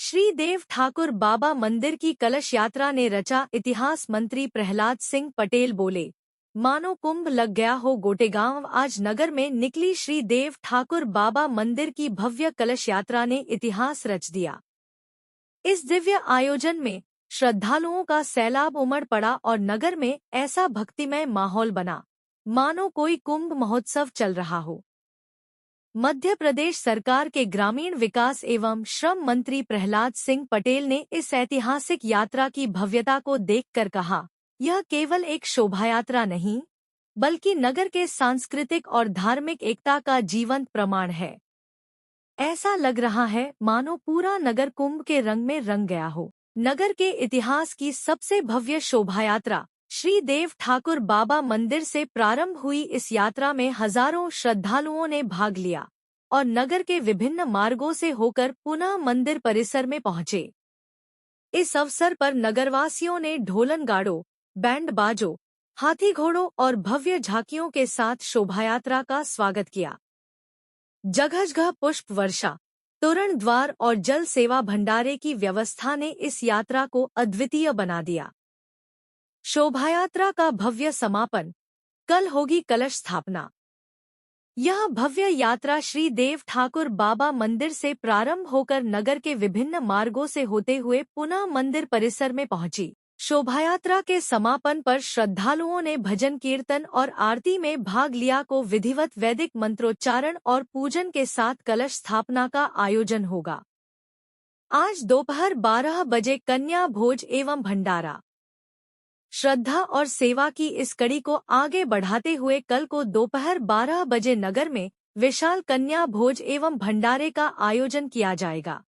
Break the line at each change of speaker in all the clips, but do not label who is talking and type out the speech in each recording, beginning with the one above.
श्री देव ठाकुर बाबा मंदिर की कलश यात्रा ने रचा इतिहास। मंत्री प्रहलाद सिंह पटेल बोले, मानो कुंभ लग गया हो गोटेगांव। आज नगर में निकली श्री देव ठाकुर बाबा मंदिर की भव्य कलश यात्रा ने इतिहास रच दिया। इस दिव्य आयोजन में श्रद्धालुओं का सैलाब उमड़ पड़ा और नगर में ऐसा भक्तिमय माहौल बना मानो कोई कुंभ महोत्सव चल रहा हो। मध्य प्रदेश सरकार के ग्रामीण विकास एवं श्रम मंत्री प्रहलाद सिंह पटेल ने इस ऐतिहासिक यात्रा की भव्यता को देखकर कहा, यह केवल एक शोभायात्रा नहीं, बल्कि नगर के सांस्कृतिक और धार्मिक एकता का जीवंत प्रमाण है। ऐसा लग रहा है मानो पूरा नगर कुंभ के रंग में रंग गया हो। नगर के इतिहास की सबसे भव्य शोभायात्रा श्री देव ठाकुर बाबा मंदिर से प्रारंभ हुई। इस यात्रा में हजारों श्रद्धालुओं ने भाग लिया और नगर के विभिन्न मार्गों से होकर पुनः मंदिर परिसर में पहुंचे। इस अवसर पर नगरवासियों ने ढोलन गाड़ों, बैंड बाजों, हाथी घोड़ों और भव्य झांकियों के साथ शोभायात्रा का स्वागत किया। जगह जगह पुष्प वर्षा, तोरण द्वार और जल सेवा भंडारे की व्यवस्था ने इस यात्रा को अद्वितीय बना दिया। शोभायात्रा का भव्य समापन, कल होगी कलश स्थापना। यह भव्य यात्रा श्री देव ठाकुर बाबा मंदिर से प्रारंभ होकर नगर के विभिन्न मार्गों से होते हुए पुनः मंदिर परिसर में पहुंची। शोभायात्रा के समापन पर श्रद्धालुओं ने भजन कीर्तन और आरती में भाग लिया। को विधिवत वैदिक मंत्रोच्चारण और पूजन के साथ कलश स्थापना का आयोजन होगा। आज दोपहर 12 बजे कन्या भोज एवं भंडारा। श्रद्धा और सेवा की इस कड़ी को आगे बढ़ाते हुए कल को दोपहर 12 बजे नगर में विशाल कन्या भोज एवं भंडारे का आयोजन किया जाएगा।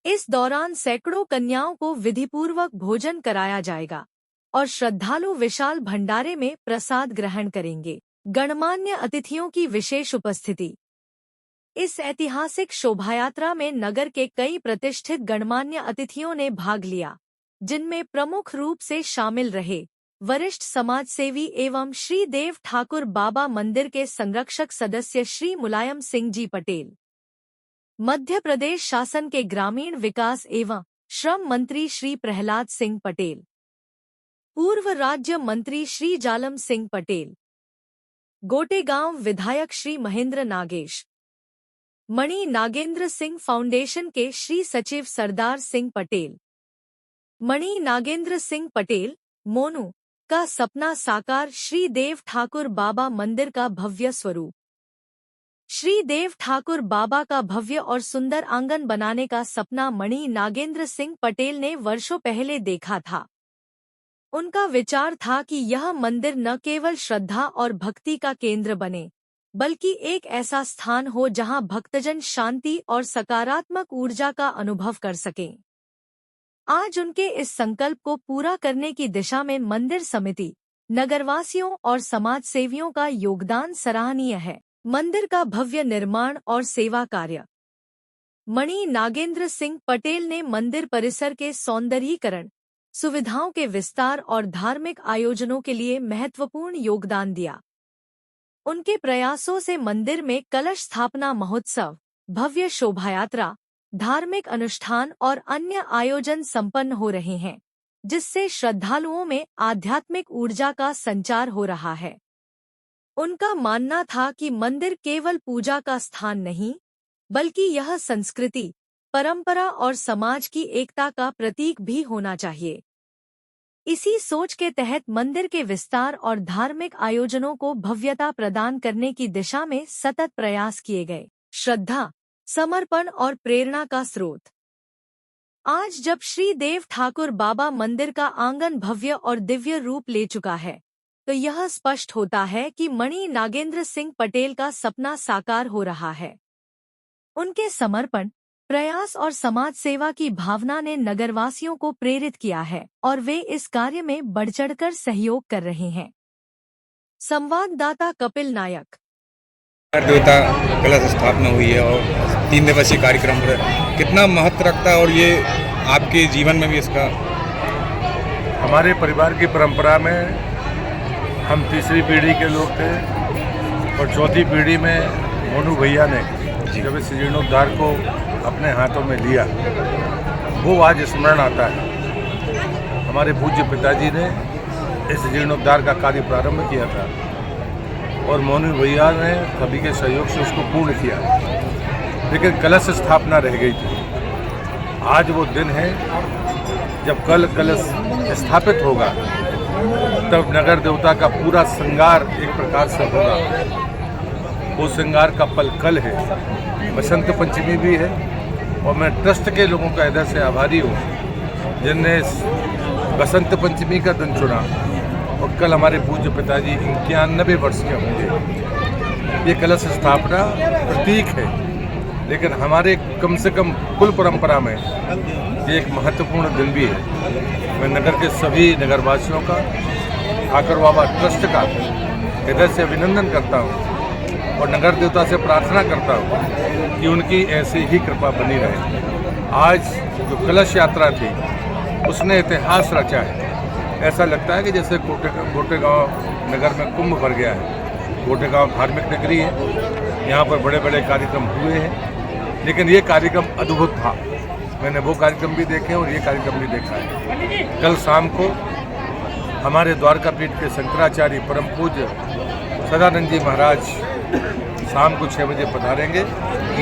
इस दौरान सैकड़ों कन्याओं को विधिपूर्वक भोजन कराया जाएगा और श्रद्धालु विशाल भंडारे में प्रसाद ग्रहण करेंगे। गणमान्य अतिथियों की विशेष उपस्थिति। इस ऐतिहासिक शोभायात्रा में नगर के कई प्रतिष्ठित गणमान्य अतिथियों ने भाग लिया, जिनमें प्रमुख रूप से शामिल रहे वरिष्ठ समाजसेवी एवं श्री देव ठाकुर बाबा मंदिर के संरक्षक सदस्य श्री मुलायम सिंह जी पटेल, मध्य प्रदेश शासन के ग्रामीण विकास एवं श्रम मंत्री श्री प्रहलाद सिंह पटेल, पूर्व राज्य मंत्री श्री जालम सिंह पटेल, गोटेगांव विधायक श्री महेंद्र नागेश, मणि नागेंद्र सिंह फाउंडेशन के श्री सचिव सरदार सिंह पटेल, मणि नागेंद्र सिंह पटेल मोनू का सपना साकार। श्री देव ठाकुर बाबा मंदिर का भव्य स्वरूप। श्री देव ठाकुर बाबा का भव्य और सुंदर आंगन बनाने का सपना मणि नागेंद्र सिंह पटेल ने वर्षों पहले देखा था। उनका विचार था कि यह मंदिर न केवल श्रद्धा और भक्ति का केंद्र बने, बल्कि एक ऐसा स्थान हो जहां भक्तजन शांति और सकारात्मक ऊर्जा का अनुभव कर सकें। आज उनके इस संकल्प को पूरा करने की दिशा में मंदिर समिति, नगरवासियों और समाजसेवियों का योगदान सराहनीय है। मंदिर का भव्य निर्माण और सेवा कार्य। मणि नागेंद्र सिंह पटेल ने मंदिर परिसर के सौंदर्यीकरण, सुविधाओं के विस्तार और धार्मिक आयोजनों के लिए महत्वपूर्ण योगदान दिया। उनके प्रयासों से मंदिर में कलश स्थापना महोत्सव, भव्य शोभायात्रा, धार्मिक अनुष्ठान और अन्य आयोजन संपन्न हो रहे हैं, जिससे श्रद्धालुओं में आध्यात्मिक ऊर्जा का संचार हो रहा है। उनका मानना था कि मंदिर केवल पूजा का स्थान नहीं, बल्कि यह संस्कृति, परंपरा और समाज की एकता का प्रतीक भी होना चाहिए। इसी सोच के तहत मंदिर के विस्तार और धार्मिक आयोजनों को भव्यता प्रदान करने की दिशा में सतत प्रयास किए गए। श्रद्धा, समर्पण और प्रेरणा का स्रोत। आज जब श्री देव ठाकुर बाबा मंदिर का आंगन भव्य और दिव्य रूप ले चुका है, तो यह स्पष्ट होता है कि मणि नागेंद्र सिंह पटेल का सपना साकार हो रहा है। उनके समर्पण, प्रयास और समाज सेवा की भावना ने नगरवासियों को प्रेरित किया है और वे इस कार्य में बढ़-चढ़कर सहयोग कर रहे हैं। संवाददाता कपिल नायक।
देवता कलश स्थापना हुई है और 3 दिवसीय कार्यक्रम कितना महत्व रखता है और ये आपके जीवन में भी इसका?
हमारे परिवार की परंपरा में हम तीसरी पीढ़ी के लोग थे और चौथी पीढ़ी में मोनू भैया ने जब इस जीर्णोद्धार को अपने हाथों में लिया वो आज स्मरण आता है। हमारे पूज्य पिताजी ने इस जीर्णोद्धार का कार्य प्रारंभ किया था और मोनू भैया ने सभी के सहयोग से उसको पूर्ण किया, लेकिन कलश स्थापना रह गई थी। आज वो दिन है जब कल कलश स्थापित होगा, तब नगर देवता का पूरा श्रृंगार एक प्रकार से होगा। वो श्रृंगार का पल कल है, बसंत पंचमी भी है और मैं ट्रस्ट के लोगों का हृदय से आभारी हूँ जिनने बसंत पंचमी का दिन चुना और कल हमारे पूज्य पिताजी 91 वर्ष के होंगे। ये कलश स्थापना प्रतीक है, लेकिन हमारे कम से कम कुल परंपरा में ये एक महत्वपूर्ण दिन भी है। मैं नगर के सभी नगरवासियों का, ठाकुर बाबा ट्रस्ट का हृदय से अभिनंदन करता हूँ और नगर देवता से प्रार्थना करता हूँ कि उनकी ऐसी ही कृपा बनी रहे। आज जो कलश यात्रा थी उसने इतिहास रचा है। ऐसा लगता है कि जैसे गोटेगांव नगर में कुंभ भर गया है। गोटेगांव धार्मिक नगरी है, यहाँ पर बड़े बड़े कार्यक्रम हुए हैं, लेकिन ये कार्यक्रम अद्भुत था। मैंने वो कार्यक्रम भी देखे और ये कार्यक्रम भी देखा है। कल शाम को हमारे द्वारका पीठ के शंकराचार्य परम पूज्य सदानंद जी महाराज शाम को 6 बजे पधारेंगे।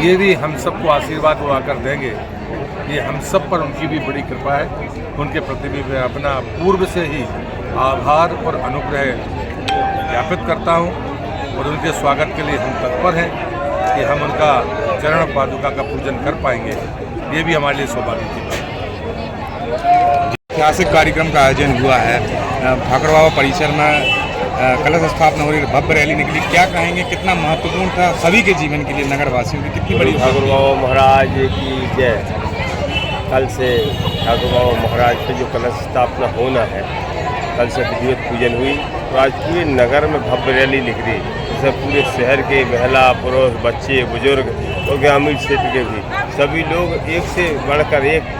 ये भी हम सबको आशीर्वाद वो आकर देंगे। ये हम सब पर उनकी भी बड़ी कृपा है। उनके प्रति भी मैं अपना पूर्व से ही आभार और अनुग्रह ज्ञापित करता हूँ और उनके स्वागत के लिए हम तत्पर हैं कि हम उनका चरण पादुका का पूजन कर पाएंगे। ये भी हमारे लिए सौभाग्य की बात है।
ऐतिहासिक कार्यक्रम का आयोजन हुआ है ठाकुर बाबा परिसर में, कलश स्थापना हो रही, भव्य रैली निकली, क्या कहेंगे, कितना महत्वपूर्ण था सभी के जीवन के लिए, नगर वासियों की कितनी बड़ी?
ठाकुर बाबा महाराज की जय। कल से ठाकुर बाबा महाराज पे जो कलश स्थापना होना है, कल से विधिवत पूजन हुई तो आज पूरे नगर में भव्य रैली निकली। जैसे पूरे शहर के महिला, पुरुष, बच्चे, बुजुर्ग और ग्रामीण क्षेत्र के भी सभी लोग एक से बढ़कर एक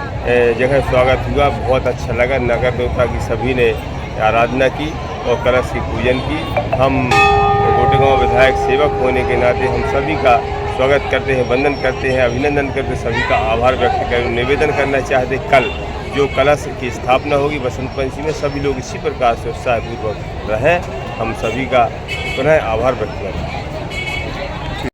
जगह स्वागत हुआ। बहुत अच्छा लगा। नगर देवता की सभी ने आराधना की और कलश की पूजन की। हम गोटेगांव विधायक सेवक होने के नाते हम सभी का स्वागत करते हैं, वंदन करते हैं, अभिनंदन करते हैं, सभी का आभार व्यक्त कर निवेदन करना चाहते हैं। कल जो कलश की स्थापना होगी बसंत पंचमी में, सभी लोग इसी प्रकार से उत्साहपूर्वक रहें। हम सभी का पुनः आभार व्यक्त करें।